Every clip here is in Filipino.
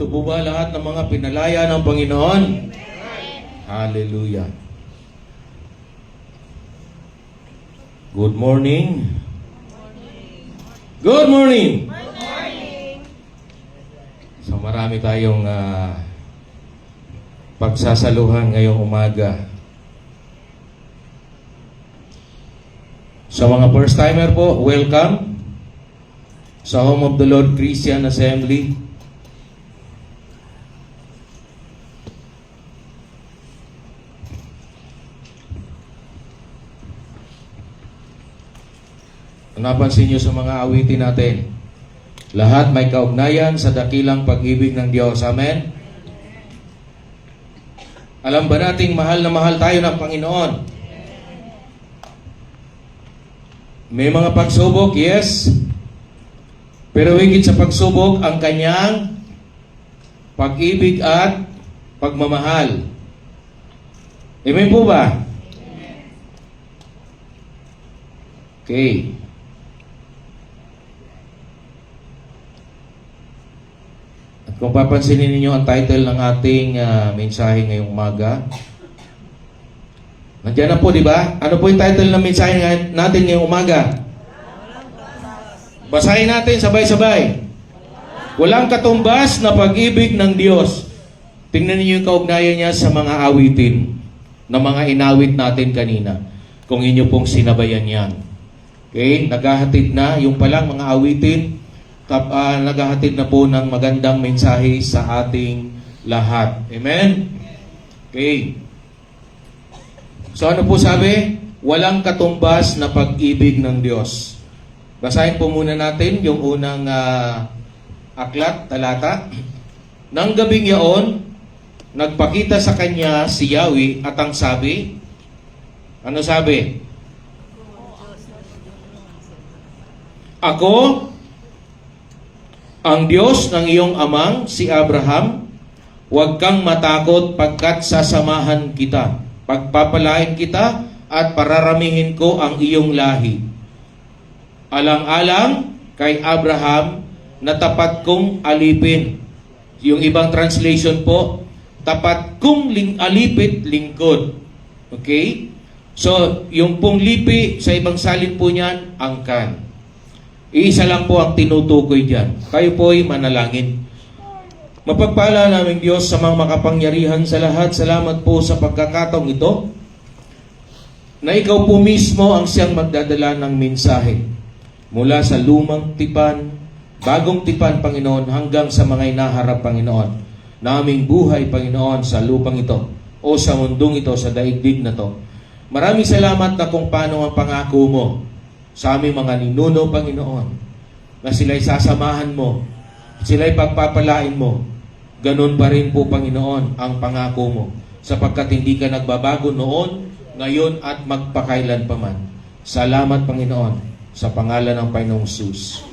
Ito po ba lahat ng mga pinalaya ng Panginoon? Hallelujah. Good morning. Good morning. So marami tayong pagsasaluhan ngayong umaga. Sa mga first timer po, welcome sa Home of the Lord Christian Assembly. Napansin nyo sa mga awitin natin, lahat may kaugnayan sa dakilang pag-ibig ng Diyos. Amen? Alam ba nating mahal na mahal tayo ng Panginoon? May mga pagsubok, yes. Pero higit sa pagsubok, ang kanyang pag-ibig at pagmamahal. Amen po ba? Okay. Kung papansinin ninyo ang title ng ating mensahe ngayong umaga, nandiyan na po, di ba? Ano po yung title ng mensahe natin ngayong umaga? Basahin natin sabay-sabay. Walang katumbas na pag-ibig ng Diyos. Tingnan niyo yung kaugnayan niya sa mga awitin na mga inawit natin kanina. Kung inyo pong sinabayan yan. Okay? Naghahatid na yung palang mga awitin. Naghahatid na po ng magandang mensahe sa ating lahat. Amen? Okay. So ano po sabi? Walang katumbas na pag-ibig ng Diyos. Basahin po muna natin yung unang aklat, talata. Nang gabing yaon, nagpakita sa kanya si Yahweh at ang sabi, ano sabi? Ako, ang Diyos ng iyong amang, si Abraham, huwag kang matakot pagkat sasamahan kita. Pagpapalain kita at pararamihin ko ang iyong lahi. Alang-alang kay Abraham na tapat kong alipin. Yung ibang translation po, tapat kong alipit lingkod. Okay? So, yung pong lipi, sa ibang salin po niyan, angkan. Iisa lang po ang tinutukoy dyan. Kayo po ay manalangin. Mapagpala namin Diyos sa mga makapangyarihan sa lahat. Salamat po sa pagkakataong ito na ikaw po mismo ang siyang magdadala ng mensahe mula sa lumang tipan, bagong tipan, Panginoon, hanggang sa mga inaharap, Panginoon, na aming buhay, Panginoon, sa lupang ito o sa mundong ito, sa daigdig na to. Maraming salamat na kung paano ang pangako mo sa aming mga ninuno, Panginoon, na sila'y sasamahan mo, sila'y pagpapalain mo. Ganun pa rin po, Panginoon, ang pangako mo, sapagkat hindi ka nagbabago noon, ngayon at magpakailan pa man. Salamat, Panginoon, sa pangalan ng Panginoong Jesus.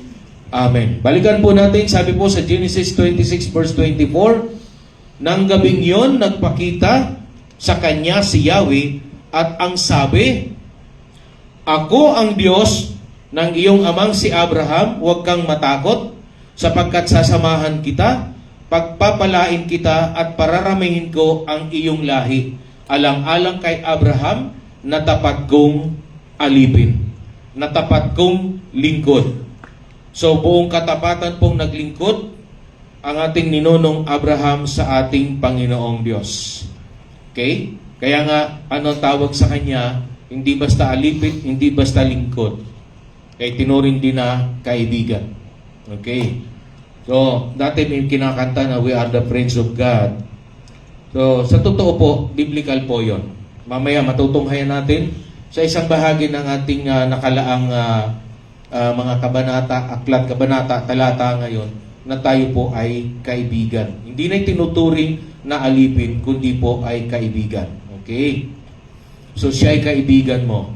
Amen. Balikan po natin, sabi po sa Genesis 26 verse 24, nang gabing yon, nagpakita sa kanya si Yahweh at ang sabi, Ako ang Diyos ng iyong amang si Abraham, huwag kang matakot, sapagkat sasamahan kita, pagpapalain kita at pararamihin ko ang iyong lahi. Alang-alang kay Abraham, na tapat kong alipin, na tapat kong lingkod. So buong katapatan pong naglingkod ang ating ninunong Abraham sa ating Panginoong Diyos. Okay? Kaya nga, anong tawag sa kanya? Hindi basta alipit, hindi basta lingkod. Kaya tinuring din na kaibigan. Okay. So, dati may kinakanta na we are the friends of God. So, sa totoo po, biblical po yon. Mamaya matutunghayan natin sa isang bahagi ng ating nakalaang mga kabanata, aklat, kabanata, talata ngayon, na tayo po ay kaibigan. Hindi na tinuturing na alipin, kundi po ay kaibigan. Okay. So, siya ay kaibigan mo.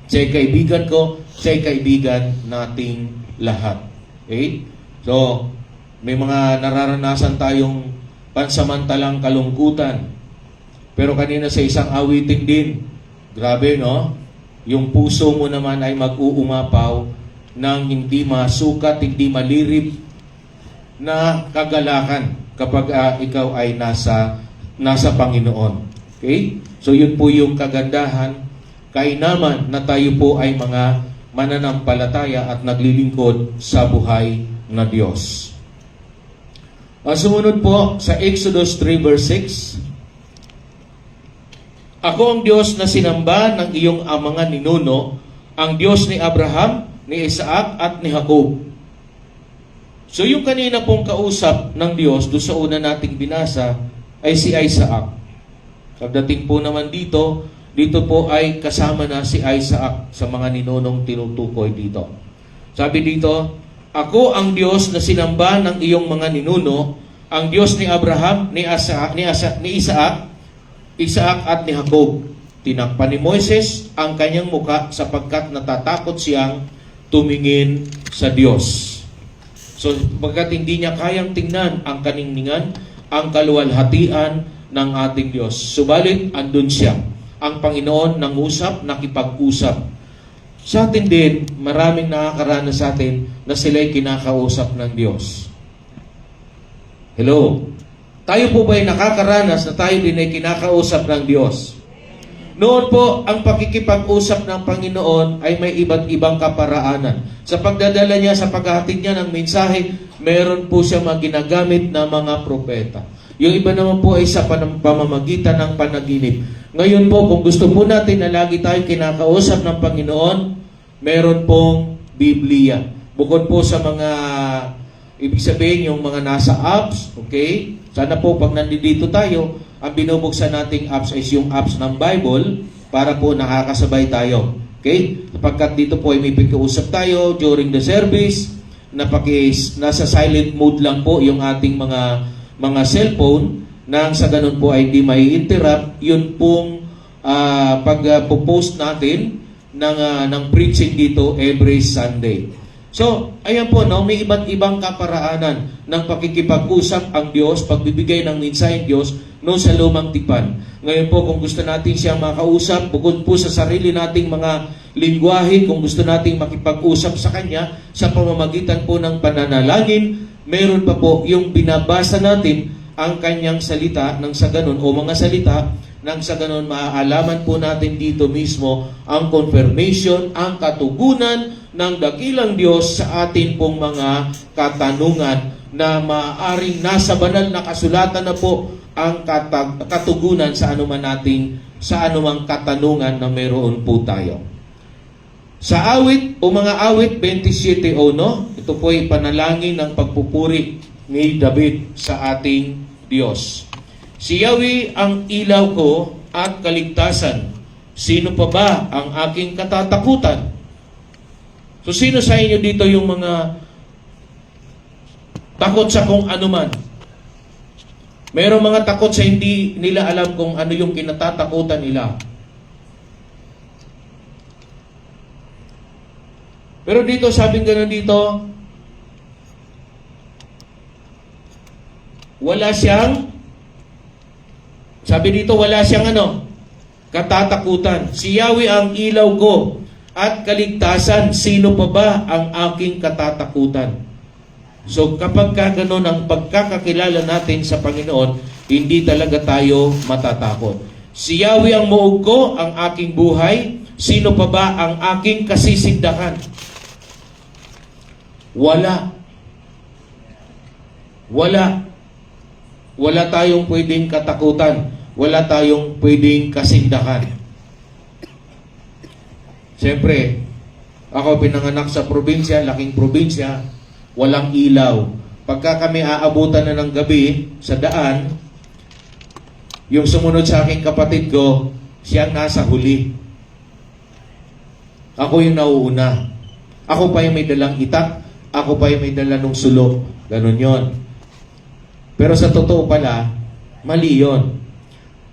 Siya ay kaibigan ko, siya ay kaibigan nating lahat. Okay? So, may mga nararanasan tayong pansamantalang kalungkutan. Pero kanina sa isang awitin din, grabe no? Yung puso mo naman ay mag-uumapaw ng hindi masukat, hindi malirip, na kagalakan kapag ikaw ay nasa Panginoon. Okay? So yun po yung kagandahan, kainaman na tayo po ay mga mananampalataya at naglilingkod sa buhay na Diyos. Sumunod po sa Exodus 3 verse 6. Ako ang Diyos na sinamba ng iyong mga ninuno, ang Diyos ni Abraham, ni Isaac at ni Jacob. So yung kanina pong kausap ng Diyos doon sa una nating binasa ay si Isaac. Pagdating po naman dito po ay kasama na si Isaac sa mga ninunong tinutukoy dito. Sabi dito, ako ang Diyos na sinamba ng iyong mga ninuno, ang Diyos ni Abraham, ni Isaac at ni Jacob. Tinakpan ni Moises ang kanyang muka sapagkat natatakot siyang tumingin sa Diyos. So, pagkat hindi niya kayang tingnan ang kaningningan, ang kaluwalhatian ng ating Diyos. Subalit, andun siya. Ang Panginoon nangusap, nakipag-usap. Sa atin din, maraming nakakaranas sa atin na sila'y kinakausap ng Diyos. Hello? Tayo po ba'y nakakaranas na tayo din ay kinakausap ng Diyos? Noon po, ang pakikipag-usap ng Panginoon ay may iba't ibang kaparaanan. Sa pagdadala niya, sa paghahatid niya ng mensahe, meron po siya ginagamit na mga propeta. Yung iba naman po ay sa pamamagitan ng panaginip. Ngayon po, kung gusto po natin na lagi tayo kinakausap ng Panginoon, meron pong Biblia. Bukod po sa mga, ibig sabihin, yung mga nasa apps, okay? Sana po, pag nandito tayo, ang binubuksan nating apps is yung apps ng Bible para po nakakasabay tayo. Okay? Sapagkat dito po ay may pagkausap tayo during the service, nasa silent mode lang po yung ating mga cellphone nang sa ganun po ay hindi may interrupt yun pong pag-post natin ng preaching dito every Sunday. So, ayan po, no, may iba't ibang kaparaanan ng pakikipag-usap ang Diyos, pagbibigay ng mensahe ng Diyos noon sa lumang tipan. Ngayon po, kung gusto natin siyang makausap, bukod po sa sarili nating mga lingwahe, kung gusto nating makipag-usap sa Kanya, sa pamamagitan po ng pananalangin, meron pa po yung binabasa natin ang Kanyang salita ng sa ganun, o mga salita, nang sa ganun maaalaman po natin dito mismo ang confirmation, ang katugunan ng dakilang Diyos sa atin pong mga katanungan na maaaring nasa banal na kasulatan na po ang katugunan sa anumang katanungan na meron po tayo. Sa awit o mga awit 27:1, ito po ay panalangin ng pagpupuri ni David sa ating Diyos. Si Yahweh ang ilaw ko at kaligtasan. Sino pa ba ang aking katatakutan? So sino sa inyo dito yung mga takot sa kung ano man? Mayroong mga takot sa hindi nila alam kung ano yung kinatatakutan nila. Pero dito, sabing gano'n dito, wala siyang, sabi dito, wala siyang katatakutan. Si Yahweh ang ilaw ko at kaligtasan. Sino pa ba ang aking katatakutan? So kapag gano'n ang pagkakakilala natin sa Panginoon, hindi talaga tayo matatakot. Si Yahweh ang muog ko, ang aking buhay. Sino pa ba ang aking kasisindakan? Wala. Wala tayong pwedeng katakutan. Wala tayong pwedeng kasindakan. Siyempre, ako pinanganak sa probinsya, laking probinsya, walang ilaw. Pagka kami aabutan na ng gabi sa daan, yung sumunod sa aking kapatid ko, siya nasa huli. Ako yung nauuna. Ako pa yung may dalang itak, ako pa yung may dala ng sulok. Ganun yon. Pero sa totoo pala, mali yon.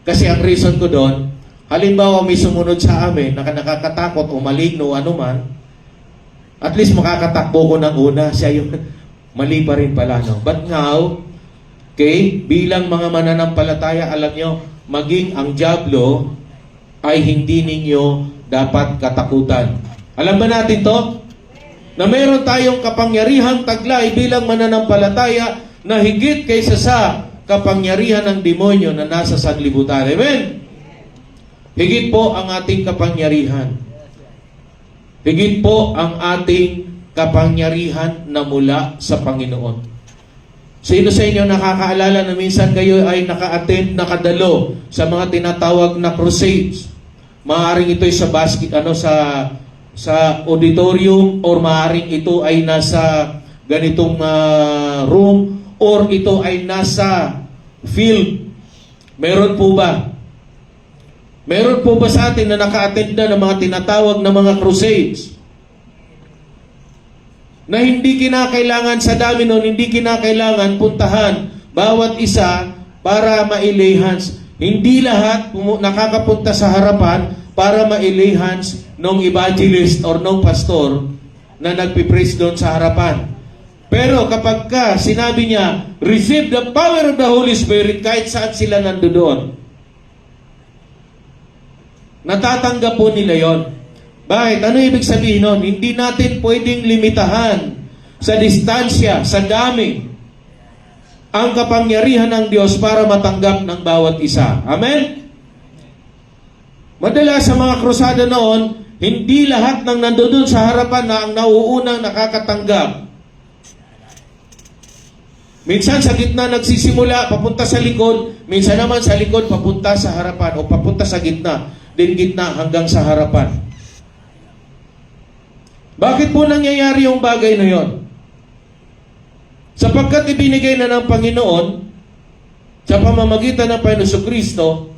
Kasi ang reason ko doon, halimbawa may sumunod sa amin na nakakatakot o maligno o anuman, at least makakatakbo ko ng una, siya yung mali pa rin pala, no? But now, okay, bilang mga mananampalataya, alam nyo, maging ang dyablo ay hindi ninyo dapat katakutan. Alam ba natin to? na meron tayong kapangyarihang taglay bilang mananampalataya na higit kaysa sa kapangyarihan ng demonyo na nasa sanglibutan. Amen? Higit po ang ating kapangyarihan. Higit po ang ating kapangyarihan na mula sa Panginoon. Sino sa inyo nakakaalala na minsan kayo ay naka-attend, nakadalo sa mga tinatawag na crusades? Maaaring ito'y sa sa auditorium, or maaaring ito ay nasa ganitong room, or ito ay nasa field. Meron po ba? Meron po ba sa atin na naka-attend na ng mga tinatawag na mga crusades? Na hindi kinakailangan sa dami nun, hindi kinakailangan puntahan bawat isa para ma-lay hands. Hindi lahat nakakapunta sa harapan para ma-lay hands ng evangelist or ng pastor na nagpipreach doon sa harapan. Pero kapag sinabi niya, receive the power of the Holy Spirit, kahit saan sila nandoon, natatanggap po nila yon. Bakit? Ano ibig sabihin nun? Hindi natin pwedeng limitahan sa distansya, sa dami, ang kapangyarihan ng Diyos para matanggap ng bawat isa. Amen? Madalas sa mga krusada noon, hindi lahat ng nandoon sa harapan na ang nauunang nakakatanggap. Minsan sa gitna nagsisimula, papunta sa likod, minsan naman sa likod, papunta sa harapan, o papunta sa gitna, din gitna hanggang sa harapan. Bakit po nangyayari yung bagay na yon? Sapagkat ibinigay na ng Panginoon sa pamamagitan ng Panginoon Kristo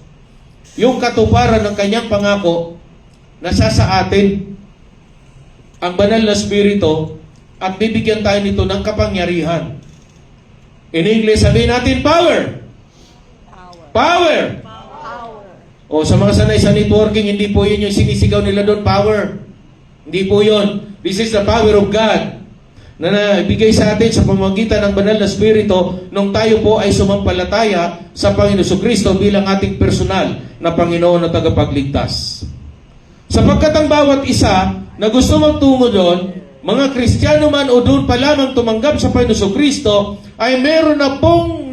yung katuparan ng kanyang pangako na sa atin ang banal na spirito at bibigyan tayo nito ng kapangyarihan. In English, sabihin natin power. Power. O sa mga sanay sa networking, hindi po yun yung sinisigaw nila doon, power. Hindi po yun. This is the power of God na naibigay sa atin sa pamamagitan ng banal na spirito nung tayo po ay sumampalataya sa Panginoon Kristo bilang ating personal na Panginoon na tagapagligtas. Sapagkat ang bawat isa na gusto magtungo doon, mga Kristiyano man o doon pa lamang tumanggap sa Panginoon Kristo, ay meron na pong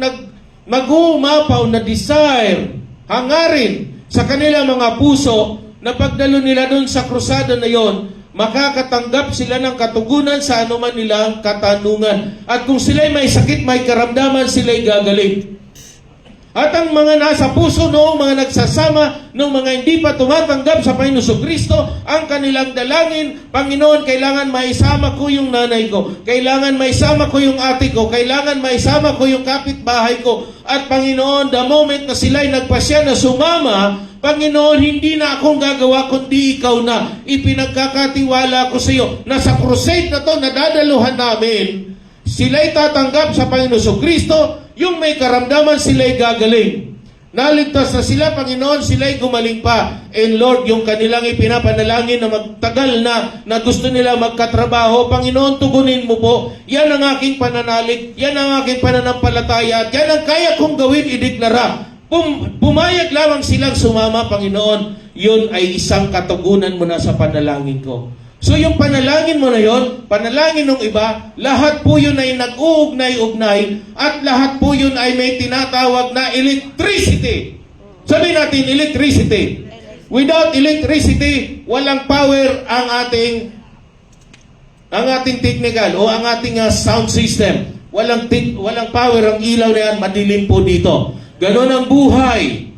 nag-uumapaw na desire, hangarin sa kanilang mga puso na pagdalo nila doon sa krusada na yon, makakatanggap sila ng katugunan sa anuman nilang katanungan. At kung sila'y may sakit, may karamdaman, sila'y gagaling. At ang mga nasa puso noong mga nagsasama, noong mga hindi pa tumatanggap sa Panginoon Kristo, ang kanilang dalangin, Panginoon, kailangan maisama ko yung nanay ko, kailangan maisama ko yung ate ko, kailangan maisama ko yung kapitbahay ko. At Panginoon, the moment na sila'y nagpasya na sumama, Panginoon, hindi na akong gagawa kundi ikaw na. Ipinagkakatiwala ko sa iyo na sa crusade na to na dadaluhan namin, sila'y tatanggap sa Panginoon Kristo, yung may karamdaman sila'y gagaling. Naligtas na sila, Panginoon, sila'y gumaling pa. And Lord, yung kanilang ipinapanalangin na magtagal na gusto nila magkatrabaho, Panginoon, tugunin mo po. Yan ang aking pananalig, yan ang aking pananampalataya, at yan ang kaya kong gawin, ideklara. Pumayag lamang silang sumama, Panginoon, yun ay isang katugunan mo na sa panalangin ko. So yung panalangin mo na yon, panalangin ng iba, lahat po yun ay nag-uugnay-ugnay at lahat po yun ay may tinatawag na electricity. Sabihin natin, electricity. Without electricity, walang power ang ating technical o ang ating sound system. Walang power ang ilaw na yan, madilim po dito. Ganon ang buhay.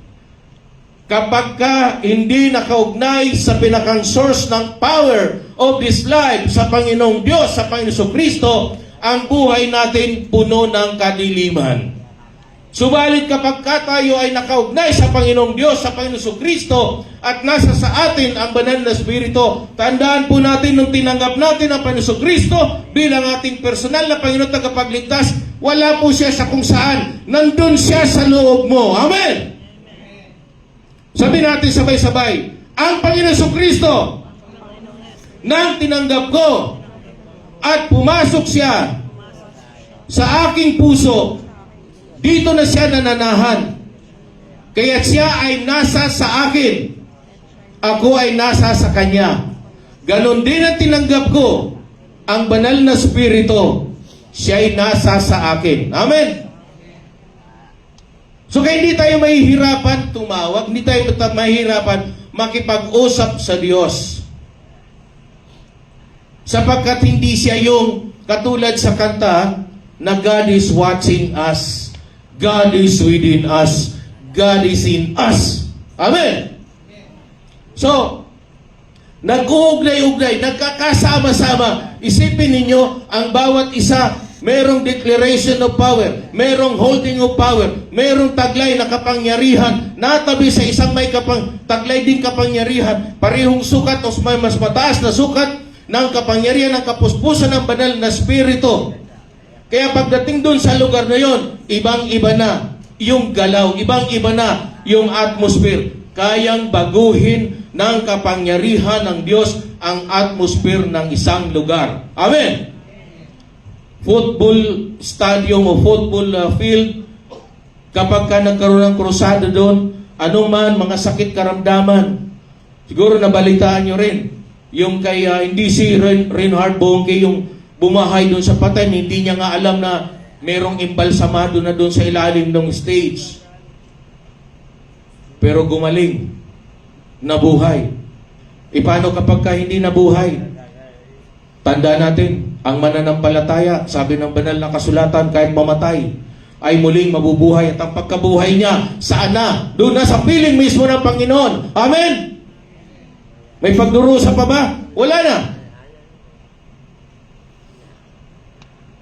Kapag hindi nakaugnay sa pinakang source ng power of this life, sa Panginoong Diyos, sa Panginoong Kristo, ang buhay natin puno ng kadiliman. Subalit kapag tayo ay nakaugnay sa Panginoong Diyos, sa Panginoong Kristo, at nasa sa atin ang banal na Espiritu, tandaan po natin nung tinanggap natin ang Panginoong Kristo bilang ating personal na Panginoon tagapagligtas, wala po siya sa kung saan. Nandun siya sa loob mo. Amen! Sabi natin sabay-sabay, ang Panginoon Kristo nang tinanggap ko at pumasok siya sa aking puso, dito na siya nananahan. Kaya siya ay nasa sa akin, ako ay nasa sa Kanya. Ganon din ang tinanggap ko ang banal na Espiritu, siya'y nasa sa akin. Amen? So kaya hindi tayo mahihirapan tumawag, hindi tayo mahihirapan makipag-usap sa Diyos. Sapagkat hindi siya yung katulad sa kanta na God is watching us, God is within us, God is in us. Amen? So, nag-uugnay-ugnay, nagkakasama-sama. Isipin ninyo, ang bawat isa, merong declaration of power, merong holding of power, merong taglay na kapangyarihan, natabi sa isang may taglay din kapangyarihan, parehong sukat o may mas mataas na sukat ng kapangyarihan ng kapuspusan ng banal na Espiritu. Kaya pagdating dun sa lugar na yon, ibang-iba na yung galaw, ibang-iba na yung atmosphere. Kayang baguhin ng kapangyarihan ng Diyos ang atmosphere ng isang lugar. Amen? Football stadium o football field, kapag ka nagkaroon ng krusada doon, anuman mga sakit karamdaman, siguro nabalitaan nyo rin, yung kay hindi si Reinhard Bonnke yung bumahay doon sa patay, hindi niya nga alam na merong imbalsamado na doon sa ilalim ng stage. Pero gumaling, nabuhay. Paano kapag ka hindi nabuhay? Tanda natin, ang mananampalataya, sabi ng banal na kasulatan, kahit mamatay, ay muling mabubuhay. At ang pagkabuhay niya, saan na? Doon na sa piling mismo ng Panginoon. Amen? May pagdurusa pa ba? Wala na.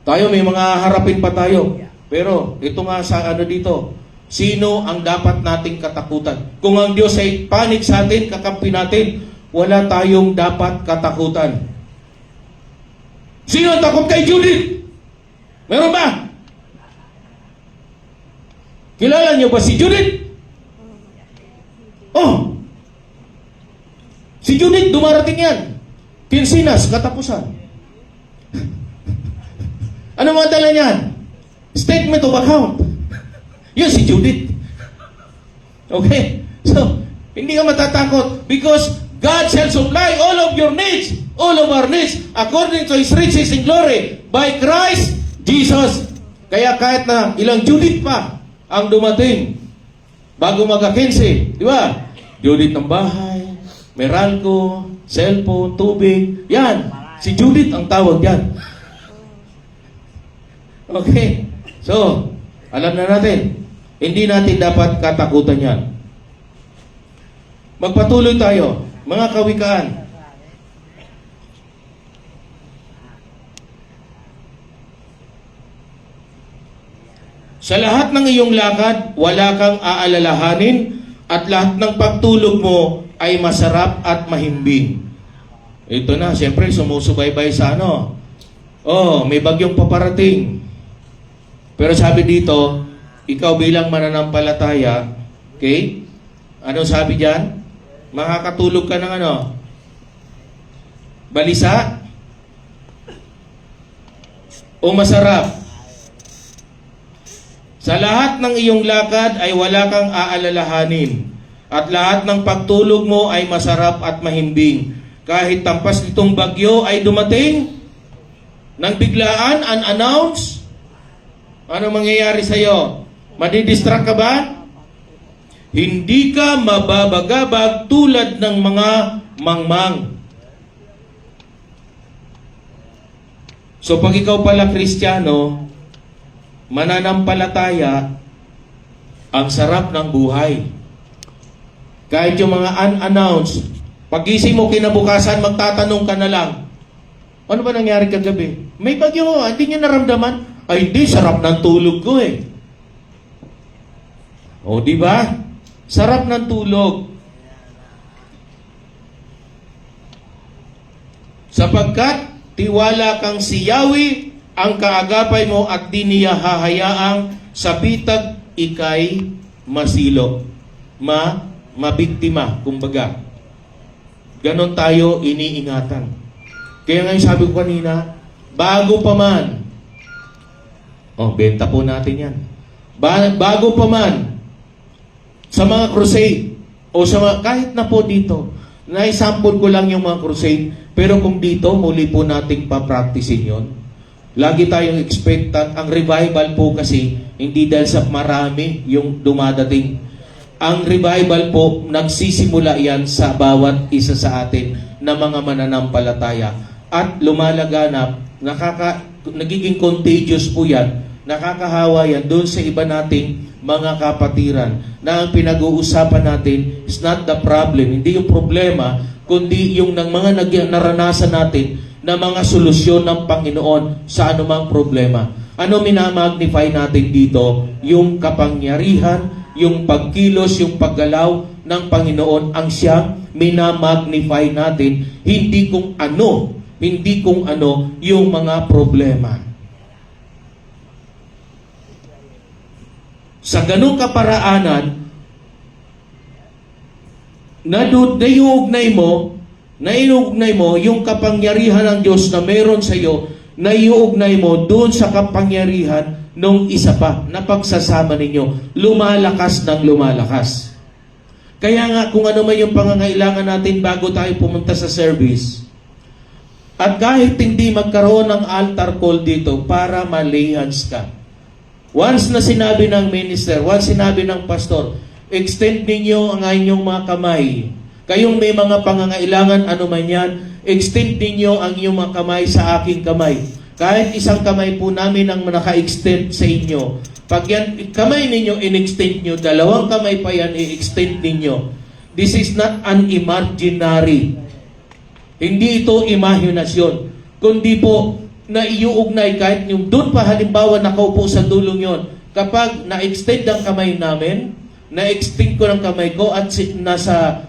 Tayo may mga harapin pa tayo. Pero ito nga sa dito, sino ang dapat nating katakutan? Kung ang Diyos ay panig sa atin, kakampi natin, wala tayong dapat katakutan. Sino ang takot kay Judith? Meron ba? Kilala niyo ba si Judith? Oh! Si Judith, dumarating yan. Kinsinas, katapusan. Ano mga dala niyan? Statement of account. Yun si Judith. Okay? So, hindi ka matatakot because God shall supply all of your needs, all of our needs, according to His riches in glory, by Christ Jesus. Kaya kahit na ilang Judith pa ang dumating bago magka-15, di ba? Judith ng bahay, Meralco, cellphone, tubig, yan. Si Judith ang tawag yan. Okay? So, alam na natin, hindi natin dapat katakutan yan. Magpatuloy tayo. Mga kawikaan. Sa lahat ng iyong lakad, wala kang aalalahanin at lahat ng pagtulog mo ay masarap at mahimbing. Ito na, siyempre, sumusubaybay sa Oh, may bagyong paparating. Pero sabi dito, ikaw bilang mananampalataya, okay? Ano sabi diyan? Makakatulog ka ng balisa? O masarap? Sa lahat ng iyong lakad ay wala kang aalalahanin. At lahat ng pagtulog mo ay masarap at mahimbing. Kahit tampas nitong bagyo ay dumating, nang biglaan, unannounced, ano mangyayari sa'yo? Madidistract ka ba? Hindi ka mababagabag tulad ng mga mangmang. So pag ikaw pala Kristiyano, mananampalataya, ang sarap ng buhay. Kahit yung mga unannounced, pagising mo kinabukasan, magtatanong ka na lang, ano ba nangyari kagabi? May bagyo, hindi niyo naramdaman? Ay, hindi, sarap ng tulog ko eh. O, di ba? Sarap ng tulog. Sapagkat tiwala kang si Yahweh ang kaagapay mo at di niya hahayaang sa bitag ikay masilo. Mabiktima, kumbaga. Ganon tayo iniingatan. Kaya ngayon sabi ko kanina, bago pa man, benta po natin yan. Bago pa man, sa mga crusade, o sa mga, kahit na po dito, Na-sample ko lang yung mga crusade. Pero kung dito, muli po nating papracticein yon. Lagi tayong expectant. Ang revival po kasi, hindi dahil sa marami yung dumadating. Ang revival po, nagsisimula yan sa bawat isa sa atin na mga mananampalataya. At lumalaganap, nagiging contagious po yan, nakakahawa yan doon sa iba nating mga kapatiran na ang pinag-uusapan natin is not the problem, hindi yung problema, kundi yung ng mga naranasan natin na mga solusyon ng Panginoon sa anumang problema. Ano minamagnify natin dito? Yung kapangyarihan, yung pagkilos, yung paggalaw ng Panginoon ang siyang minamagnify natin, hindi kung ano yung mga problema. Sa ganung kaparaanan, naiuugnay mo yung kapangyarihan ng Diyos na meron sa iyo, naiuugnay mo doon sa kapangyarihan nung isa pa na pagsasama ninyo, lumalakas ng lumalakas. Kaya nga, kung ano man yung pangangailangan natin bago tayo pumunta sa service, at kahit hindi magkaroon ng altar call dito para ma-lay hands ka. Once na sinabi ng minister, once sinabi ng pastor, extend ninyo ang inyong mga kamay. Kayong may mga pangangailangan, ano man yan, extend ninyo ang inyong mga kamay sa aking kamay. Kahit isang kamay po namin ang naka-extend sa inyo. Pag yan, kamay ninyo, in-extend nyo, dalawang kamay pa yan, i-extend ninyo. This is not an imaginary. Hindi ito imahinasyon. Kundi po, na iuugnay kahit yung doon pa halimbawa nakaupo sa dulong yon. Kapag na-extend ang kamay namin, na-extend ko ng kamay ko at nasa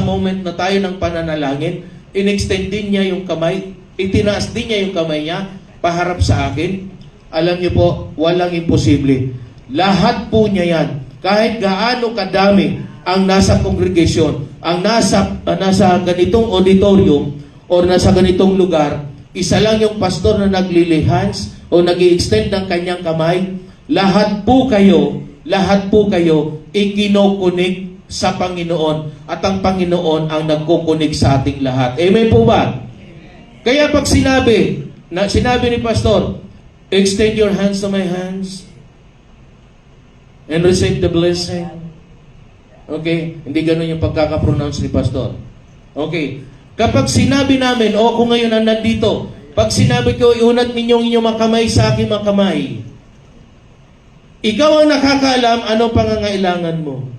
moment na tayo ng pananalangin, in-extend din niya yung kamay, itinaas din niya yung kamay niya, paharap sa akin. Alam niyo po, walang imposible. Lahat po niya yan. Kahit gaano kadami ang nasa congregation, ang nasa ganitong auditorium or nasa ganitong lugar, isa lang yung pastor na nag-lay hands o nag-i-extend ng kanyang kamay, lahat po kayo ikinokunik sa Panginoon at ang Panginoon ang nagkukunik sa ating lahat. Amen po ba? Kaya pag sinabi ni pastor, extend your hands to my hands and receive the blessing. Okay? Hindi ganun yung pagkakapronounce ni pastor. Okay. Kapag sinabi namin, kung ngayon nandito, pag sinabi ko, iunat ninyong inyong mga kamay sa aking mga kamay, ikaw ang nakakaalam anong pangangailangan mo.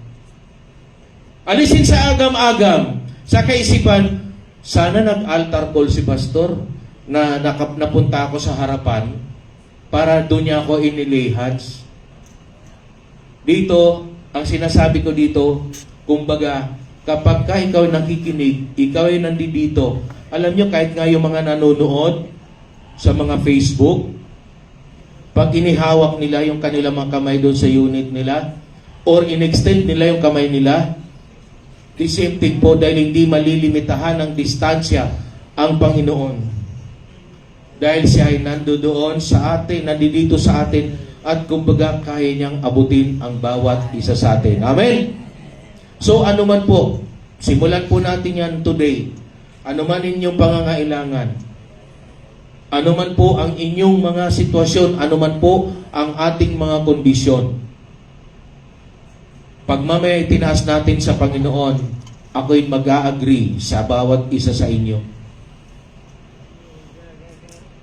Alisin sa agam-agam, sa kaisipan, sana nag-altar call si pastor na napunta ako sa harapan para doon niya ako inilay hands. Dito, ang sinasabi ko dito, kumbaga, kapag ikaw nakikinig, ikaw ay nandito, alam nyo, kahit nga yung mga nanonood sa mga Facebook, pag inihawak nila yung kanilang mga kamay doon sa unit nila, or in-extend nila yung kamay nila, the same thing po, dahil hindi malilimitahan ng distansya ang Panginoon. Dahil siya ay nandoon sa atin, nandito sa atin, at kumbaga kaya niyang abutin ang bawat isa sa atin. Amen? So, ano man po, simulan po natin yan today. Ano man inyong pangangailangan, ano man po ang inyong mga sitwasyon, ano man po ang ating mga kondisyon. Pag mamaya itinaas natin sa Panginoon, ako'y mag-a-agree sa bawat isa sa inyo.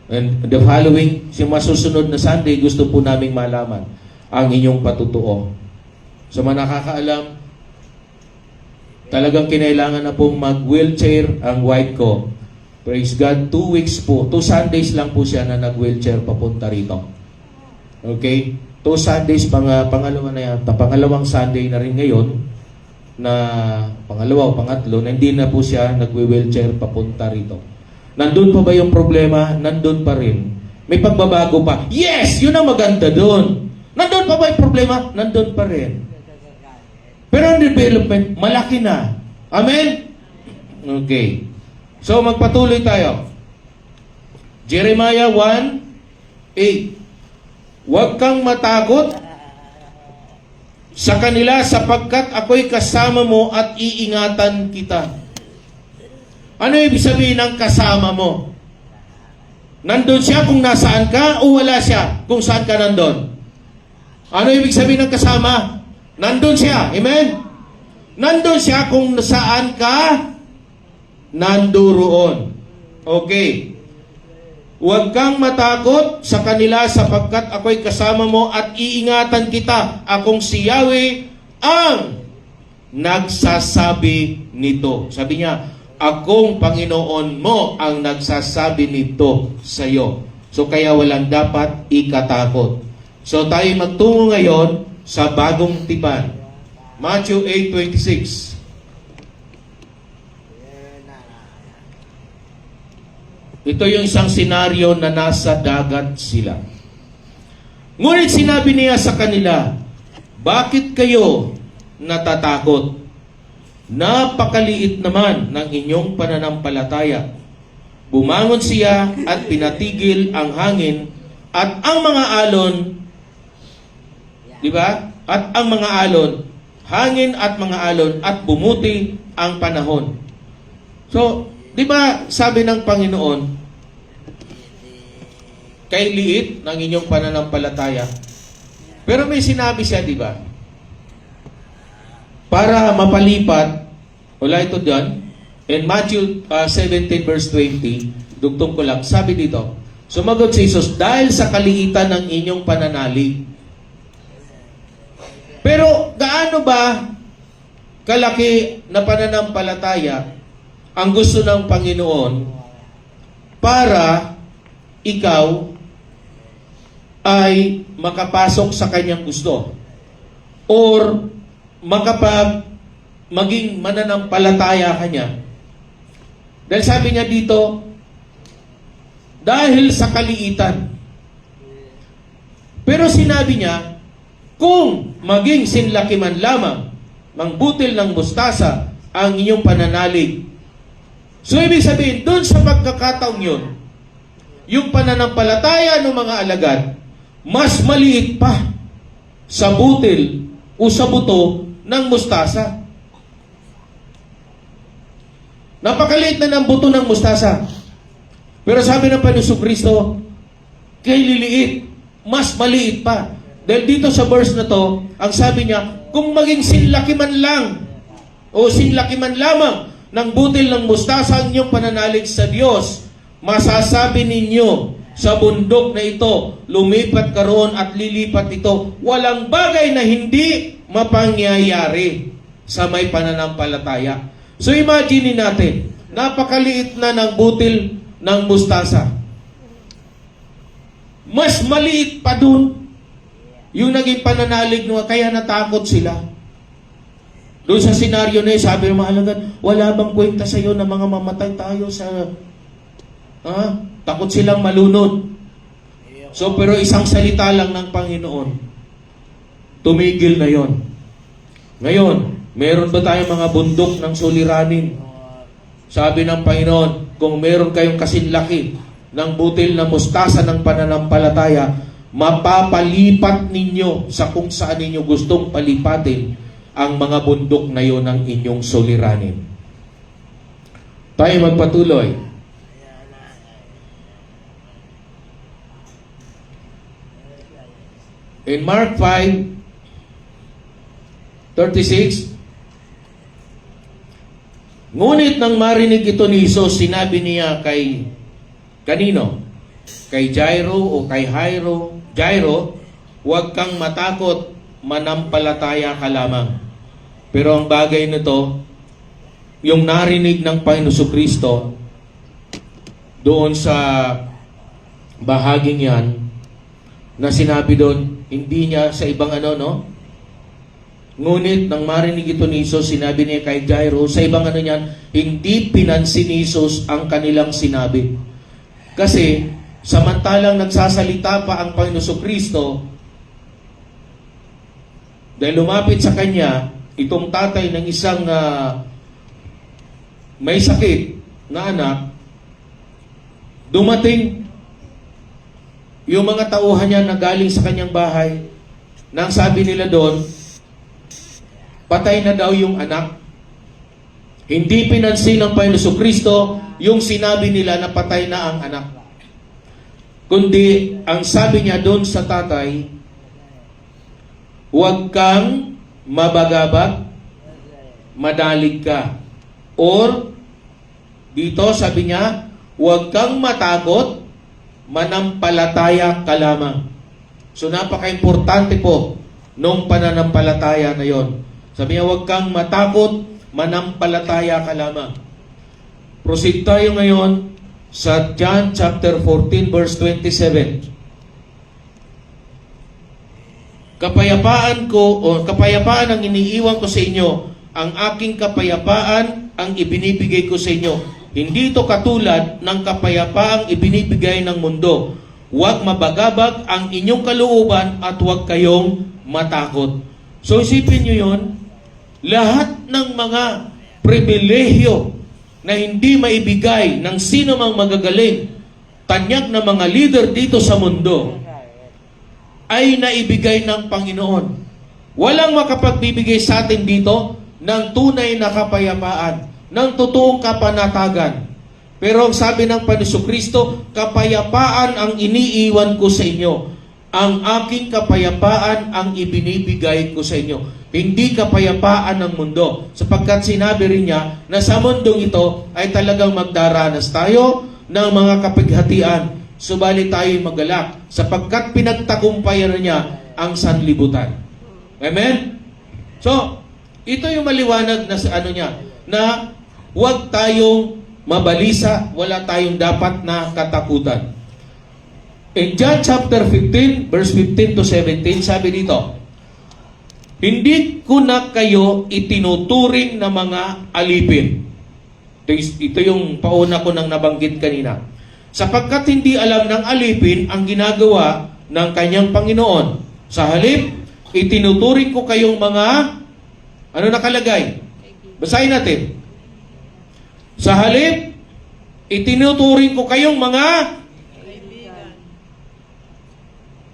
And the following, sa masusunod na Sunday, gusto po naming malaman ang inyong patutuo. Sa mga nakakaalam, talagang kinailangan na pong mag-wheelchair ang wife ko. Praise God, 2 weeks po, 2 Sundays lang po siya na nag-wheelchair papunta rito. Okay? 2 Sundays, pangalawa na yan, pangalawang Sunday na rin ngayon, na pangalawa o pangatlo, na hindi na po siya nag-wheelchair papunta rito. Nandun pa ba yung problema? Nandun pa rin. May pagbabago pa. Yes! Yun ang maganda doon. Nandun pa ba yung problema? Nandun pa rin. Pero ang development, malaki na. Amen? Okay. So, magpatuloy tayo. Jeremiah 1:8. Huwag kang matakot sa kanila sapagkat ako'y kasama mo at iingatan kita. Ano ibig sabihin ng kasama mo? Nandun siya kung nasaan ka o wala siya kung saan ka nandun? Ano ibig sabihin ng kasama? Nandun siya. Amen? Nandun siya kung saan ka nanduroon. Okay. Huwag kang matakot sa kanila sapagkat ako'y kasama mo at iingatan kita. Akong si Yahweh ang nagsasabi nito. Sabi niya, akong Panginoon mo ang nagsasabi nito sa iyo. So kaya walang dapat ikatakot. So tayo magtungo ngayon sa bagong tipan. Matthew 8:26. Ito yung isang senaryo na nasa dagat sila. Ngunit sinabi niya sa kanila, bakit kayo natatakot? Napakaliit naman ng inyong pananampalataya. Bumangon siya at pinatigil ang hangin at ang mga alon, di ba? At ang mga alon, hangin at mga alon, at bumuti ang panahon. So, di ba sabi ng Panginoon, kay liit ng inyong pananampalataya. Pero may sinabi siya, di ba? Para mapalipat, wala ito dyan, in Matthew 17 verse 20, dugtong ko lang, sabi dito, sumagot si Jesus, dahil sa kaliitan ng inyong pananalig. Pero gaano ba kalaki na pananampalataya ang gusto ng Panginoon para ikaw ay makapasok sa kanyang gusto or maging mananampalataya ka niya? Dahil sabi niya dito, dahil sa kaliitan. Pero sinabi niya, kung maging sinlaki man lamang ng butil ng mustasa ang inyong pananalig. So ibig sabihin, doon sa pagkakataong yun, yung pananampalataya ng mga alagad, mas maliit pa sa butil o sa buto ng mustasa. Napakaliit na ng buto ng mustasa. Pero sabi ng Panginoong Kristo, kay liliit, mas maliit pa. Dahil dito sa verse na to, ang sabi niya, kung maging sinlaki man lang o sinlaki man lamang ng butil ng mustasa ang inyong pananalig sa Diyos, masasabi ninyo sa bundok na ito, lumipat ka roon at lilipat ito. Walang bagay na hindi mapangyayari sa may pananampalataya. So imagine natin, napakaliit na ng butil ng mustasa. Mas maliit pa dun yung naging pananalig nila, kaya natakot sila. Doon sa senaryo na yun, sabi ng mga alagad, wala bang kwenta sa iyo na mga mamatay tayo sa... Takot silang malunod. So, pero isang salita lang ng Panginoon, tumigil na yon. Ngayon, meron ba tayong mga bundok ng suliranin? Sabi ng Panginoon, kung meron kayong kasinlaki ng butil na mustasa ng pananampalataya, mapapalipat ninyo sa kung saan ninyo gustong palipatin ang mga bundok na yon ng inyong suliranin. Tayo magpatuloy. In Mark 5:36, ngunit nang marinig ito ni Jesus, sinabi niya kay kanino? Kay Jairo o kay Jairo, huwag kang matakot, manampalataya ka lamang. Pero ang bagay nito, yung narinig ng Panginoon Kristo doon sa bahaging yan, na sinabi doon, hindi niya sa ibang ngunit nang marinig ito ni Jesus, sinabi niya kay Jairo, sa ibang niyan, hindi pinansin ni Jesus ang kanilang sinabi. Kasi, samantalang nagsasalita pa ang Panginoon Kristo, dahil lumapit sa kanya, itong tatay ng isang may sakit na anak, dumating yung mga tauhan niya na galing sa kanyang bahay, nang sabi nila doon, patay na daw yung anak. Hindi pinansin ng Panginoon Kristo yung sinabi nila na patay na ang anak. Kundi, ang sabi niya doon sa tatay, huwag kang mabagabag, madalig ka. Or, dito sabi niya, huwag kang matakot, manampalataya ka lamang. So, napaka-importante po nung pananampalataya na yon. Sabi niya, huwag kang matakot, manampalataya ka lamang. Proceed tayo ngayon sa John chapter 14 verse 27. Kapayapaan ang iniiwan ko sa inyo, ang aking kapayapaan ang ibinibigay ko sa inyo. Hindi ito katulad ng kapayapaang ibinibigay ng mundo. Huwag mabagabag ang inyong kalooban at huwag kayong matakot. So isipin nyo yun, lahat ng mga pribilehyo na hindi maibigay ng sino mang magagaling, tanyag na mga leader dito sa mundo, ay naibigay ng Panginoon. Walang makapagbibigay sa atin dito ng tunay na kapayapaan, ng totoong kapanatagan. Pero ang sabi ng Panginoon Kristo, kapayapaan ang iniiwan ko sa inyo. Ang aking kapayapaan ang ibinibigay ko sa inyo. Hindi kapayapaan ng mundo. Sapagkat sinabi rin niya na sa mundong ito ay talagang magdaranas tayo ng mga kapighatian. Subalit tayo'y magalak sapagkat pinagtagumpayan niya ang sanlibutan. Amen? So, ito yung maliwanag na sa ano niya, na huwag tayong mabalisa, wala tayong dapat na katakutan. In John chapter 15, verse 15 to 17, sabi dito, hindi ko na kayo itinuturing na mga alipin. Ito yung pauna ko nang nabanggit kanina. Sapagkat hindi alam ng alipin ang ginagawa ng kanyang Panginoon. Sa halip, itinuturing ko kayong mga, ano nakalagay? Basahin natin. Sa halip, itinuturing ko kayong mga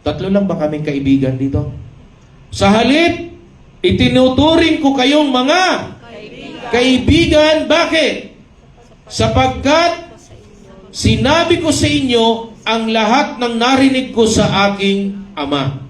tatlo lang ba kaming kaibigan dito? Sa halip, itinuturing ko kayong mga kaibigan. Bakit? Sapagkat sinabi ko sa inyo ang lahat ng narinig ko sa aking Ama.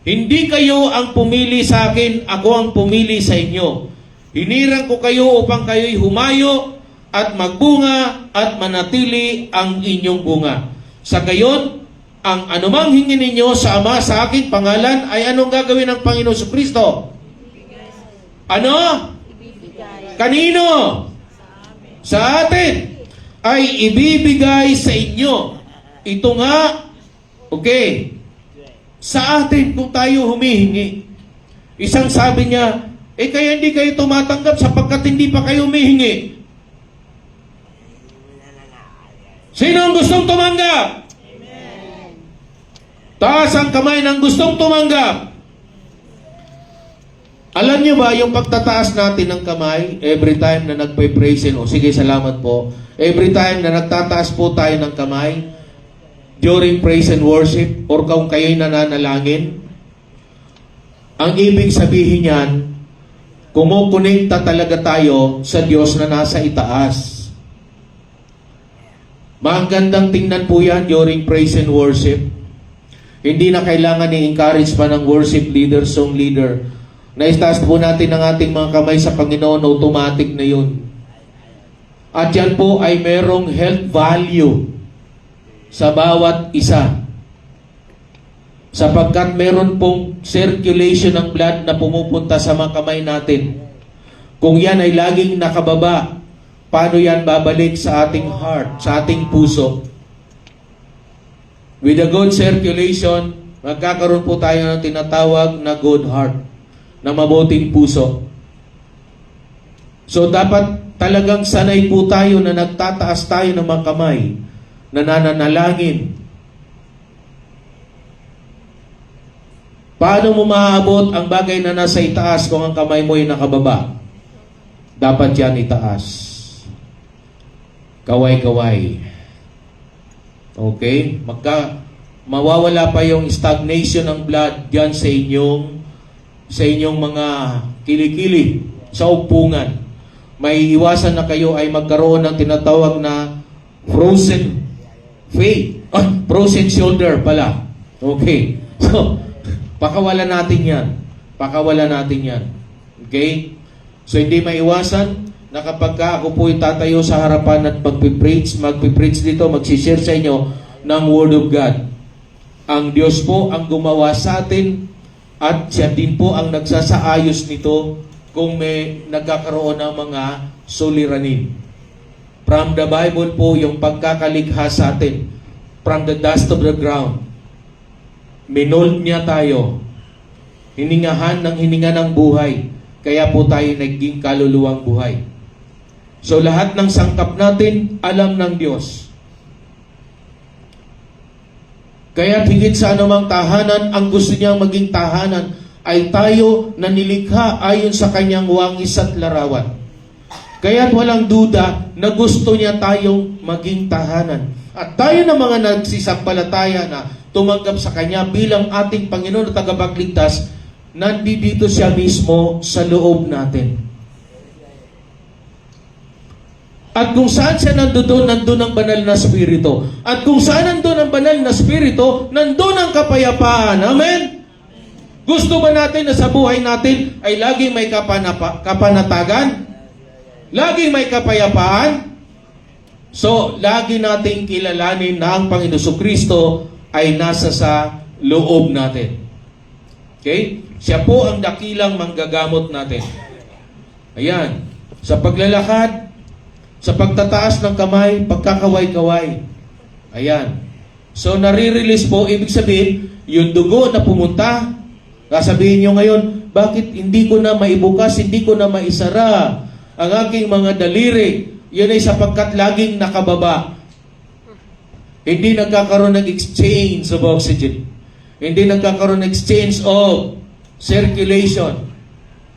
Hindi kayo ang pumili sa akin, ako ang pumili sa inyo. Hinirang ko kayo upang kayo'y humayo at magbunga at manatili ang inyong bunga. Sa gayon, ang anumang hingin ninyo sa Ama sa aking pangalan ay anong gagawin ng Panginoon Kristo? Ano? Kanino? Sa atin. Ay ibibigay sa inyo. Ito nga, okay, sa atin kung tayo humihingi. Isang sabi niya, kaya hindi kayo tumatanggap sapagkat hindi pa kayo humihingi. Sino ang gustong tumanggap? Taas ang kamay ng gustong tumanggap. Alam niyo ba yung pagtataas natin ng kamay every time na nagpe-praise and sige, salamat po. Every time na nagtataas po tayo ng kamay during praise and worship or kung kayo'y nananalangin, ang ibig sabihin niyan, kumukonekta talaga tayo sa Diyos na nasa itaas. Magandang tingnan po yan during praise and worship. Hindi na kailangan i-encourage pa ng worship leader, song leader. Na-itaas po natin ang ating mga kamay sa Panginoon, automatic na yun. At yan po ay merong health value sa bawat isa. Sapagkat meron pong circulation ng blood na pumupunta sa mga kamay natin. Kung yan ay laging nakababa, paano yan babalik sa ating heart, sa ating puso? With a good circulation, magkakaroon po tayo ng tinatawag na good heart, na mabuting puso. So dapat talagang sanay po tayo na nagtataas tayo ng mga kamay, na nananalangin. Paano mo maaabot ang bagay na nasa itaas kung ang kamay mo ay nakababa? Dapat yan itaas. Kaway-kaway. Okay? Mawawala pa yung stagnation ng blood diyan sa inyong mga kilikili, sa upungan. may iwasan na kayo ay magkaroon ng tinatawag na frozen faith. Frozen shoulder pala. Okay. So, pakawalan natin yan. Pakawalan natin yan. Okay? So, hindi maiwasan na kapag ako po tatayo sa harapan at magpipreach dito, magsishare sa inyo ng Word of God. Ang Diyos po ang gumawa sa atin at siya din po ang nagsasaayos nito kung may nagkakaroon ng mga suliranin. From the Bible po, yung pagkakalikha sa atin, from the dust of the ground, minold niya tayo, hiningahan ng hininga ng buhay, kaya po tayo naging kaluluwang buhay. So lahat ng sangkap natin, alam ng Diyos. Kaya higit sa anumang tahanan, ang gusto niyang maging tahanan ay tayo na nilikha ayon sa kanyang wangis at larawan. Kaya't walang duda na gusto niya tayong maging tahanan. At tayo na mga nagsisampalataya na tumanggap sa Kanya bilang ating Panginoon at tagapagligtas, nandito siya mismo sa loob natin. At kung saan siya nandun ang banal na spirito. At kung saan nandun ang banal na spirito, nandun ang kapayapaan. Amen? Gusto ba natin na sa buhay natin ay laging may kapanatagan? Laging may kapayapaan? So, lagi nating kilalanin na ang Panginoon Kristo ay nasa sa loob natin. Okay? Siya po ang dakilang manggagamot natin. Ayan. Sa paglalakad, sa pagtataas ng kamay, pagkakaway-kaway. Ayan. So, nare-release po, ibig sabihin, yung dugo na pumunta, sasabihin nyo ngayon, bakit hindi ko na maibukas, hindi ko na maisara ang aking mga daliri? Yun ay sapagkat laging nakababa. Hindi nagkakaroon ng exchange of oxygen. Hindi nagkakaroon ng exchange of circulation.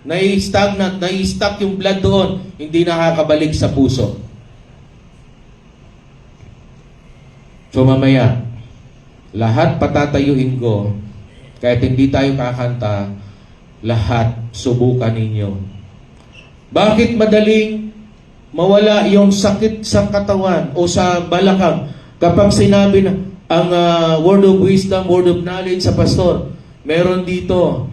Nai-stagnant, nai-stuck yung blood doon, hindi nakakabalik sa puso. So mamaya, lahat patatayuin ko, kahit hindi tayo kakanta, lahat subukan ninyo. Bakit madaling mawala yung sakit sa katawan o sa balakang kapag sinabi na ang word of wisdom, word of knowledge sa pastor, meron dito,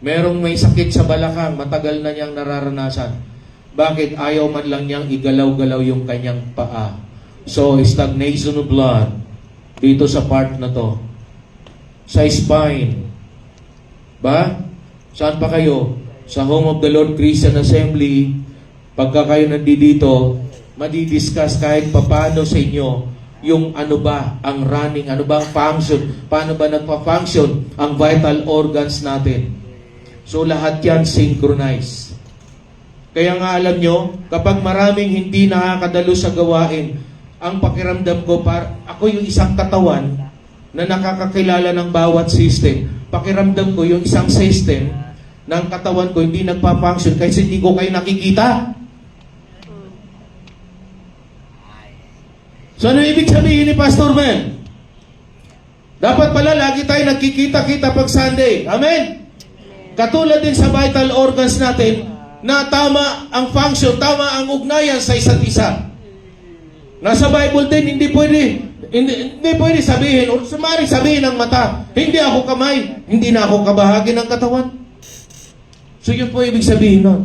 merong may sakit sa balakang, matagal na niyang nararanasan. Bakit ayaw man lang niyang igalaw-galaw yung kanyang paa? So, stagnation of blood dito sa part na to. Sa spine. Ba? Saan pa kayo? Sa Home of the Lord Christian Assembly, pagka kayo nandito, madidiscuss kahit paano sa inyo yung ano ba ang running, ano ba ang function, paano ba nagpa-function ang vital organs natin. So lahat yan synchronize. Kaya nga alam nyo, kapag maraming hindi nakakadalo sa gawain, ang pakiramdam ko, ako yung isang katawan na nakakakilala ng bawat system. Pakiramdam ko yung isang system ng katawan ko hindi nagpa-function kasi hindi ko kayo nakikita. So ano ibig sabihin ni Pastor Ben? Dapat pala lagi tayo nagkikita-kita pag Sunday. Amen? Katulad din sa vital organs natin na tama ang function, tama ang ugnayan sa isa't isa. Nasa Bible din, hindi pwede sabihin, o maaaring sabihin ng mata, hindi ako kamay, hindi na ako kabahagi ng katawan. So yun po ibig sabihin nun.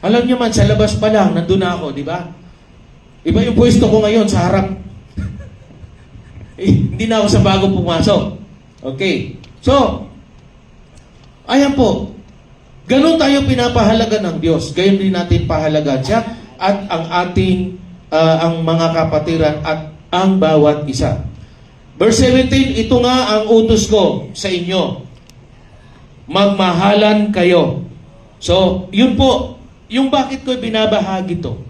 Alam niyo man, sa labas pa lang, nandun na ako, di ba? Iba yung pwesto ko ngayon sa harap. Hindi na ako sa bagong pumasok. Okay. So, ayan po. Ganun tayo pinapahalaga ng Diyos. Gayon din natin pahalagaan siya at ang ating ang mga kapatiran at ang bawat isa. Verse 17, ito nga ang utos ko sa inyo. Magmahalan kayo. So, yun po, yung bakit ko binabahagi to.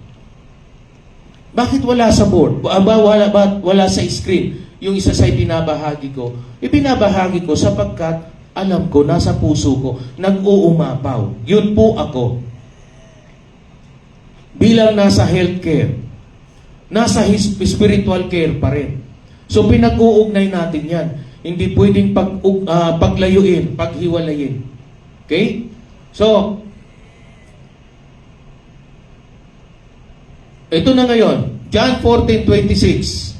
Bakit wala sa board? Wala sa screen? Yung isa sa ibinabahagi ko. Ibinabahagi ko sapagkat alam ko, nasa puso ko, nag-uumapaw. Yun po ako. Bilang nasa healthcare. Nasa spiritual care pa rin. So pinag-uugnay natin yan. Hindi pwedeng paglayuin, paghiwalayin. Okay? So, Ito na ngayon, John 14:26.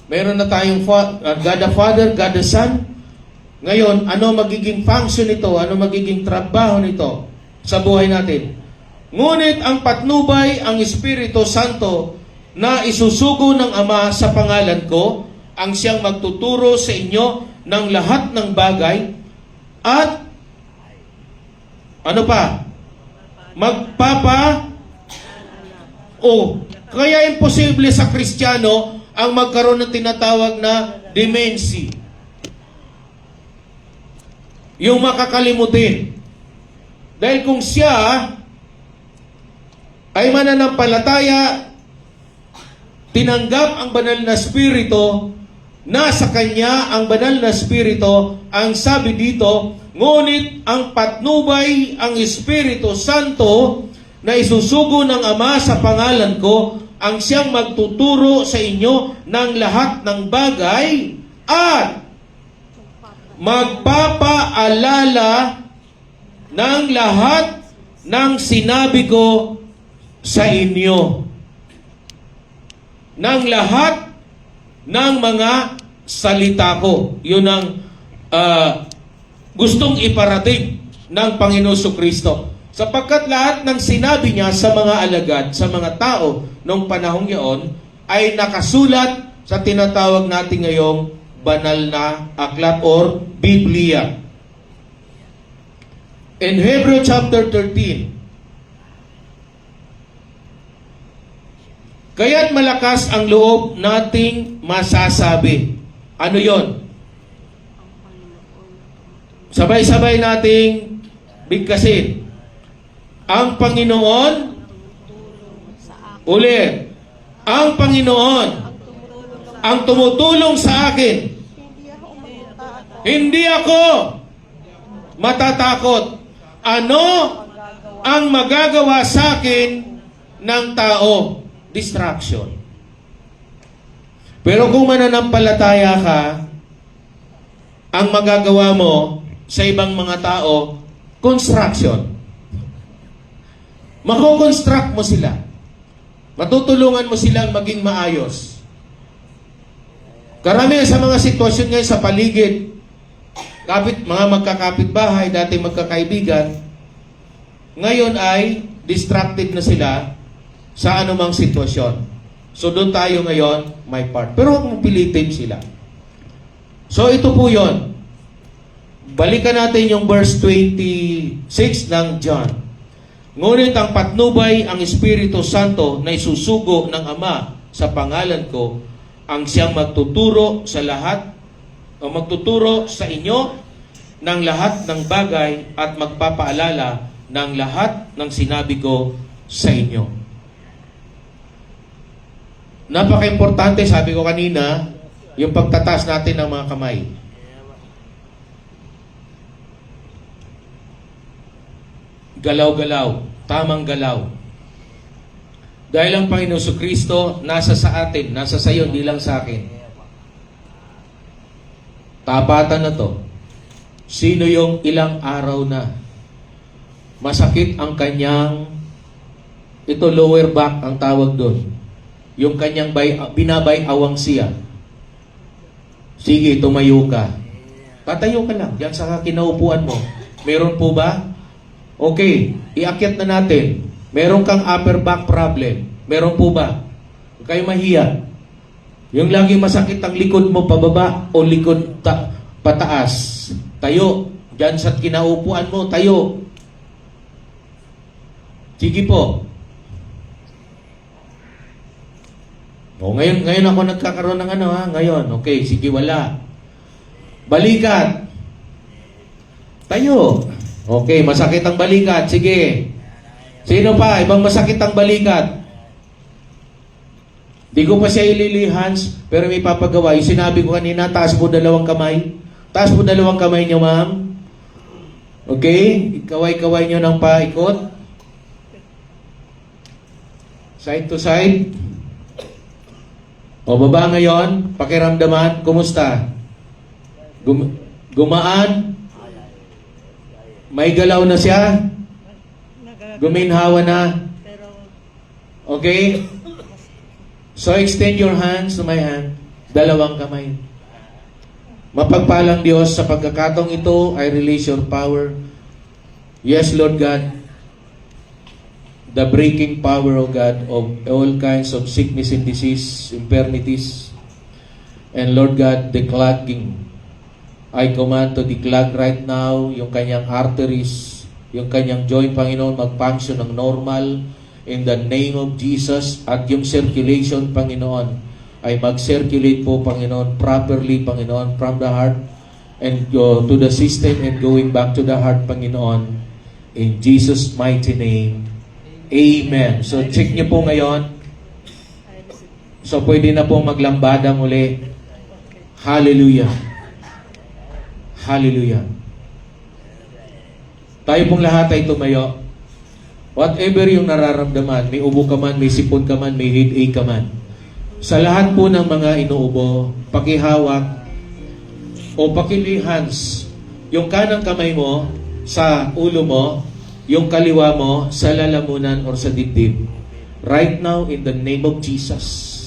Meron na tayong God the Father, God the Son. Ngayon, ano magiging function nito? Ano magiging trabaho nito sa buhay natin? Ngunit ang patnubay, ang Espiritu Santo na isusugo ng Ama sa pangalan ko, ang siyang magtuturo sa inyo ng lahat ng bagay at ano pa? Kaya imposible sa Kristiyano ang magkaroon ng tinatawag na demency. Yung makakalimutin. Dahil kung siya ay mananampalataya, tinanggap ang banal na spirito, nasa kanya ang banal na spirito, ang sabi dito, ngunit ang patnubay, ang Espiritu Santo na isusugo ng Ama sa pangalan ko, ang siyang magtuturo sa inyo ng lahat ng bagay at magpapaalala ng lahat ng sinabi ko sa inyo. Ng lahat ng mga salita ko. Yun ang gustong iparating ng Panginoon Jesucristo. Sapagkat lahat ng sinabi niya sa mga alagad, sa mga tao noong panahong iyon, ay nakasulat sa tinatawag natin ngayong banal na aklat or Biblia. In Hebrew chapter 13, kaya't malakas ang loob nating masasabi. Ano yon? Sabay-sabay nating bigkasin. Ang Panginoon, ulit, ang Panginoon, ang tumutulong sa akin. Hindi ako matatakot. Ano ang magagawa sa akin ng tao? Distraction. Pero kung mananampalataya ka, ang magagawa mo sa ibang mga tao, construction. Mako-construct mo sila. Matutulungan mo silang maging maayos. Karamihan sa mga sitwasyon ngayon sa paligid, mga magkakapitbahay, dati magkakaibigan, ngayon ay distracted na sila sa anumang sitwasyon. So doon tayo ngayon, may part. Pero huwag mong pilitin sila. So ito po yon. Balikan natin yung verse 26 ng John. Ngunit ang patnubay, ang Espiritu Santo na isusugo ng Ama sa pangalan ko, ang siyang magtuturo sa lahat, o magtuturo sa inyo ng lahat ng bagay at magpapaalala ng lahat ng sinabi ko sa inyo. Napaka-importante, sabi ko kanina, yung pagtataas natin ng mga kamay. Galaw-galaw, tamang galaw. Dahil ang Panginoon Jesucristo nasa sa atin, nasa sa iyo, hindi lang sa akin. Tapatan na to. Sino yung ilang araw na masakit ang kanyang, ito lower back ang tawag doon, yung kanyang binabay-awang siya. Sige, tumayo ka. Tatayo ka lang, diyan sa kinaupuan mo. Meron po ba? Okay, iakyat na natin. Meron kang upper back problem. Meron po ba? Huwag kayo mahiya. Yung lagi masakit ang likod mo pababa o likod pataas. Tayo. Diyan sa kinaupuan mo, tayo. Sige po. O ngayon ako nagkakaroon ng ngayon. Okay, sige, wala. Balikat. Tayo. Okay, masakit ang balikat. Sige. Sino pa? Ibang masakit ang balikat. Di ko pa siya ililihans, pero may papagawa. Yung sinabi ko kanina, taas mo dalawang kamay. Taas mo dalawang kamay niyo, ma'am. Okay? Kaway-kaway niyo ng paikot. Side to side. O, baba ngayon. Pakiramdaman. Kumusta? Gumaan? May galaw na siya? Guminhawa na? Okay? So extend your hands to my hand. Dalawang kamay. Mapagpalang Diyos, sa pagkakataong ito, I release your power. Yes, Lord God, the breaking power, O God, of all kinds of sickness and disease, infirmities, and Lord God, the clogging. I command to declog right now yung kanyang arteries, yung kanyang joint, Panginoon, mag-function ng normal in the name of Jesus, at yung circulation, Panginoon, ay mag-circulate po, Panginoon, properly, Panginoon, from the heart and go to the system and going back to the heart, Panginoon, in Jesus' mighty name. Amen. So, check niyo po ngayon. So, pwede na po maglambada muli. Hallelujah. Hallelujah. Tayo pong lahat ay tumayo. Whatever yung nararamdaman, may ubo ka man, may sipon ka man, may headache ka man, sa lahat po ng mga inuubo, pakihawak o pakilihans yung kanang kamay mo sa ulo mo, yung kaliwa mo sa lalamunan or sa dibdib. Right now, in the name of Jesus.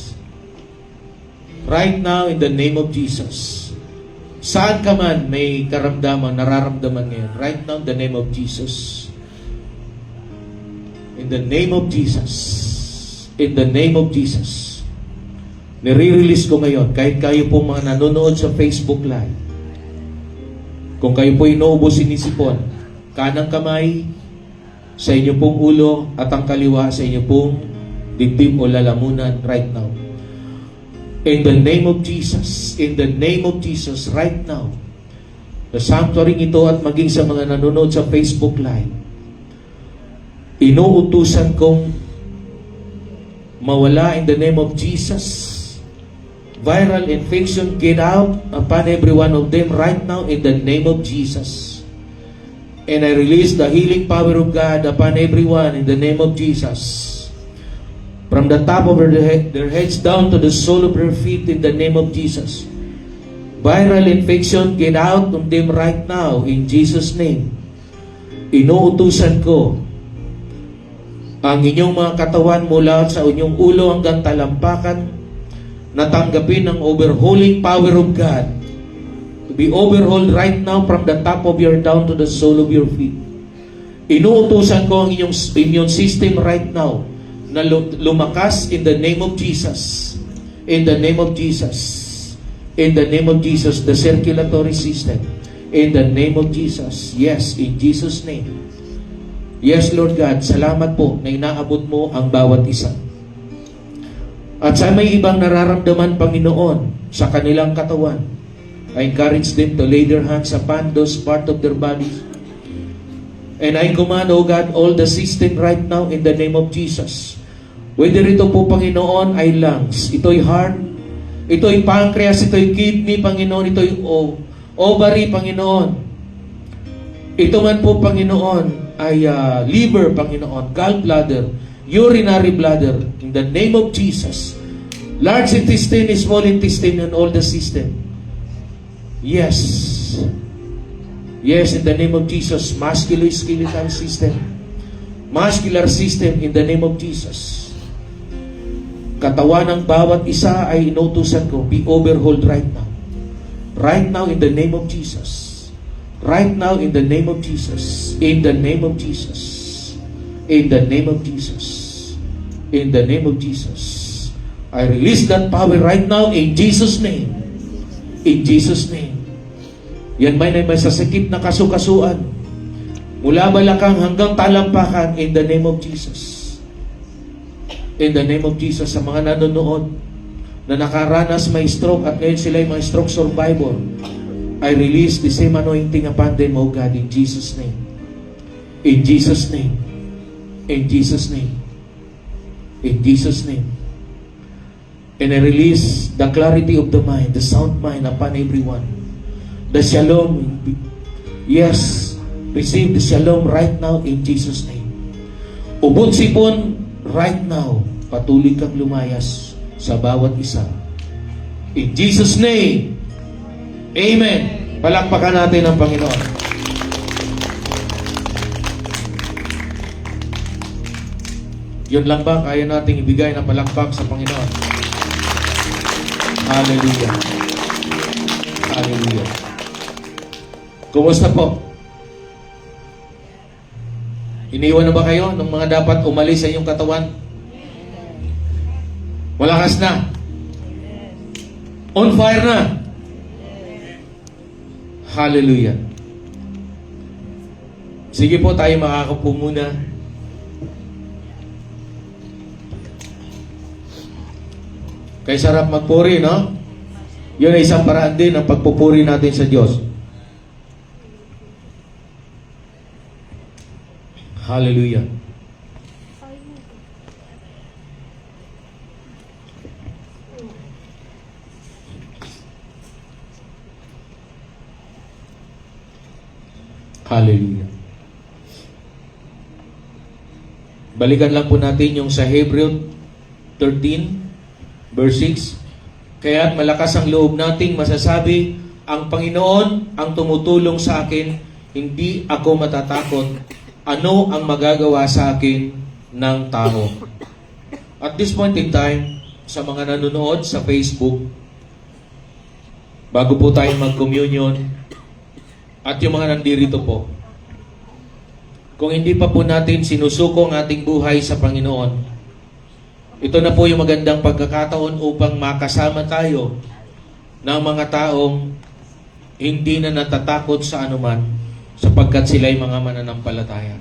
Right now, in the name of Jesus. Saan ka man may karamdaman, nararamdaman ngayon. Right now, in the name of Jesus. In the name of Jesus. In the name of Jesus. Nire-release ko ngayon, kahit kayo po mga nanonood sa Facebook Live, kung kayo po inuubo sinisipon, kanang kamay sa inyo pong ulo at ang kaliwa sa inyo pong dibdib o lalamunan right now. In the name of Jesus, in the name of Jesus, right now, the sanctuary ito at maging sa mga nanonood sa Facebook Live, inuutusan kong mawala in the name of Jesus. Viral infection, get out upon every one of them right now in the name of Jesus. And I release the healing power of God upon everyone in the name of Jesus. From the top of their heads down to the sole of their feet in the name of Jesus. Viral infection, get out of them right now in Jesus' name. Inuutusan ko ang inyong mga katawan mula sa inyong ulo hanggang talampakan, natanggapin ng overhauling power of God to be overhauled right now from the top of your down to the sole of your feet. Inuutusan ko ang inyong immune system right now na lumakas in the name of Jesus. In the name of Jesus. In the name of Jesus, the circulatory system. In the name of Jesus. Yes, in Jesus' name. Yes, Lord God, salamat po na inaabot mo ang bawat isa. At sa may ibang nararamdaman, Panginoon, sa kanilang katawan, I encourage them to lay their hands upon those part of their bodies. And I command, O God, all the system right now in the name of Jesus. Whether ito po, Panginoon, ay lungs, ito'y heart, ito'y pancreas, ito'y kidney, Panginoon, ito'y ovary, Panginoon. Ito man po, Panginoon, ay liver, Panginoon, gallbladder, urinary bladder, in the name of Jesus. Large intestine, small intestine, and all the system. Yes. Yes, in the name of Jesus. Musculoskeletal system. Muscular system, in the name of Jesus. Katawan ng bawat isa ay inutusan ko, be overhauled right now. Right now, in the name of Jesus. Right now, in the name of Jesus. In the name of Jesus. In the name of Jesus. In the name of Jesus. I release that power right now in Jesus' name. In Jesus' name. Yan may masasakit na kasukasuan. Mula balakang hanggang talampakan in the name of Jesus. In the name of Jesus, sa mga nanonood na nakaranas may stroke at ngayon sila ay mga stroke survivor, I release the same anointing upon them, O God, in Jesus' name. In Jesus' name. In Jesus' name. In Jesus' name. And I release the clarity of the mind, the sound mind upon everyone. The shalom. Yes, receive the shalom right now in Jesus' name. Ubod sipon right now. Patuloy kang lumayas sa bawat isa. In Jesus' name. Amen. Palakpakan natin ang Panginoon. Yun lang ba kaya nating ibigay na palakpak sa Panginoon? Hallelujah. Hallelujah. Kumusta po? Iniwan na ba kayo ng mga dapat umalis sa inyong katawan? Malakas na. On fire na. Hallelujah. Sige po, tayo makakapo muna. Kaya sarap magpuri, no? Yun ay isang paraan din ng pagpupuri natin sa Diyos. Hallelujah. Hallelujah. Balikan lang po natin yung sa Hebrew 13 verse 6. Kaya malakas ang loob nating masasabi, ang Panginoon ang tumutulong sa akin, hindi ako matatakot. Ano ang magagawa sa akin ng tao? At this point in time, sa mga nanonood sa Facebook, bago po tayo mag-communion, at yung mga nandirito po, kung hindi pa po natin sinusuko ang ating buhay sa Panginoon, ito na po yung magandang pagkakataon upang makasama tayo ng mga taong hindi na natatakot sa anuman sapagkat sila'y mga mananampalataya.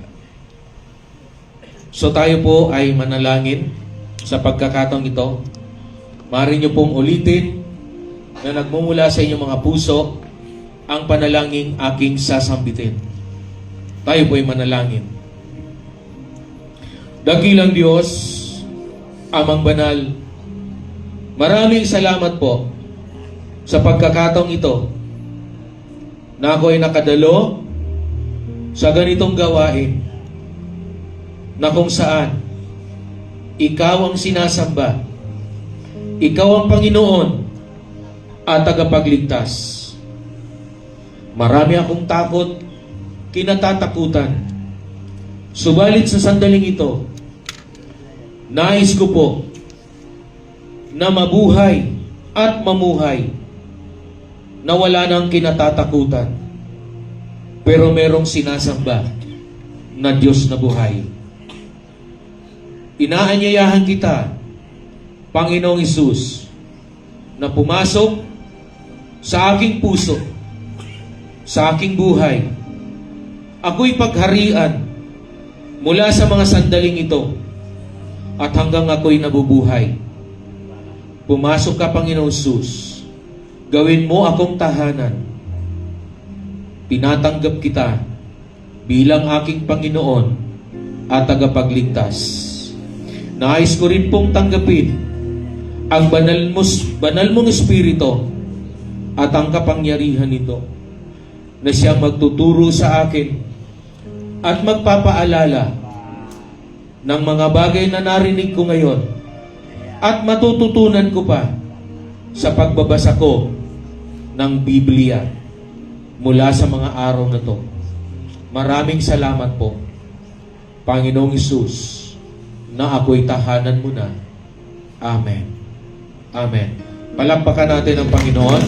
So tayo po ay manalangin sa pagkakataong ito. Maaari niyo pong ulitin na nagmumula sa inyong mga puso ang panalangin aking sasambitin. Tayo po ay manalangin. Dakilang Diyos, Amang Banal, maraming salamat po sa pagkakataong ito na ako ay nakadalo sa ganitong gawain na kung saan ikaw ang sinasamba, ikaw ang Panginoon at tagapagligtas. Marami akong takot, kinatatakutan. Subalit sa sandaling ito, nais ko po na mabuhay at mamuhay na wala nang kinatatakutan pero merong sinasamba na Diyos na buhay. Inaanyayahan kita, Panginoong Hesus, na pumasok sa aking puso, sa aking buhay. Ako'y pagharian mula sa mga sandaling ito at hanggang ako'y nabubuhay. Pumasok ka, Panginoon Hesus. Gawin mo akong tahanan. Tinatanggap kita bilang aking Panginoon at tagapagligtas. Nais ko rin pong tanggapin ang banal mong Espiritu at ang kapangyarihan nito na siyang magtuturo sa akin at magpapaalala ng mga bagay na narinig ko ngayon at matututunan ko pa sa pagbabasa ko ng Biblia mula sa mga araw na to. Maraming salamat po, Panginoong Hesus, na ako'y tahanan mo na. Amen. Amen. Palakpakan natin ang Panginoon.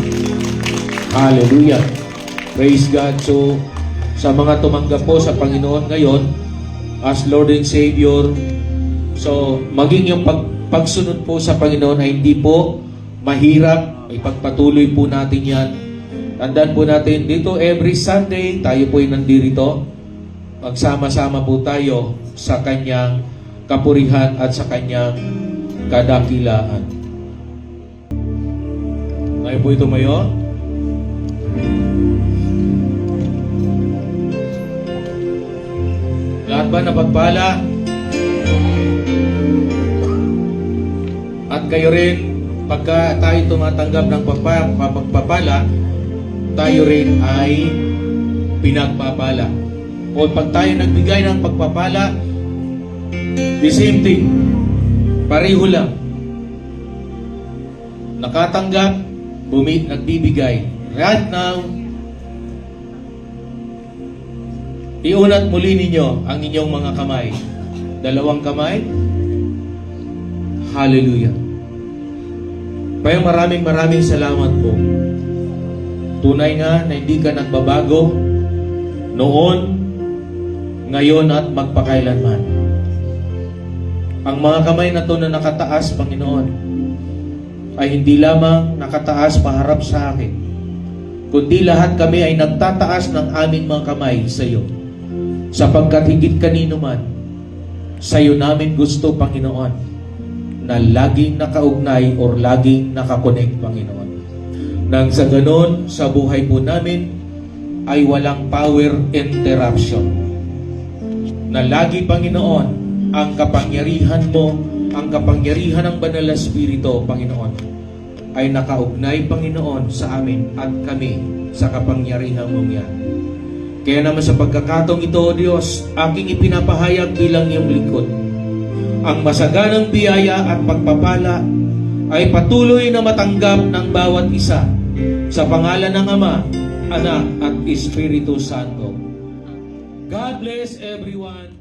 Hallelujah. Praise God. So, sa mga tumanggap po sa Panginoon ngayon, as Lord and Savior, so maging yung pagsunod po sa Panginoon ay hindi po mahirap, ipagpatuloy po natin yan. Tandaan po natin, dito every Sunday, tayo po ay nandito, magsama-sama po tayo sa Kanyang kapurihan at sa Kanyang kadakilaan. Ngayon po ito mayo. Lahat ba napagpala? At kayo rin, pagka tayo tumatanggap ng pagpapala, tayo rin ay pinagpapala. O pag tayo nagbigay ng pagpapala, the same thing. Pareho lang. Nakatanggap, nagbibigay. Right now, iunat muli ninyo ang inyong mga kamay. Dalawang kamay, Hallelujah. Kaya maraming salamat po. Tunay nga na hindi ka nagbabago noon, ngayon at magpakailanman. Ang mga kamay na to na nakataas, Panginoon, ay hindi lamang nakataas paharap sa akin, kundi lahat kami ay nagtataas ng aming mga kamay sa iyo. Sapagkat higit kanino man, sa iyo namin gusto, Panginoon, na laging nakaugnay or laging nakakonect, Panginoon. Nang sa ganon, sa buhay po namin, ay walang power interruption. Na lagi, Panginoon, ang kapangyarihan mo, ang kapangyarihan ng Banal na Espiritu, Panginoon, ay nakaugnay, Panginoon, sa amin at kami sa kapangyarihan mong yan. Kaya naman sa pagkakataong ito, O Diyos, aking ipinapahayag bilang iyong lingkod. Ang masaganang biyaya at pagpapala ay patuloy na matanggap ng bawat isa sa pangalan ng Ama, Anak at Espiritu Santo. God bless everyone.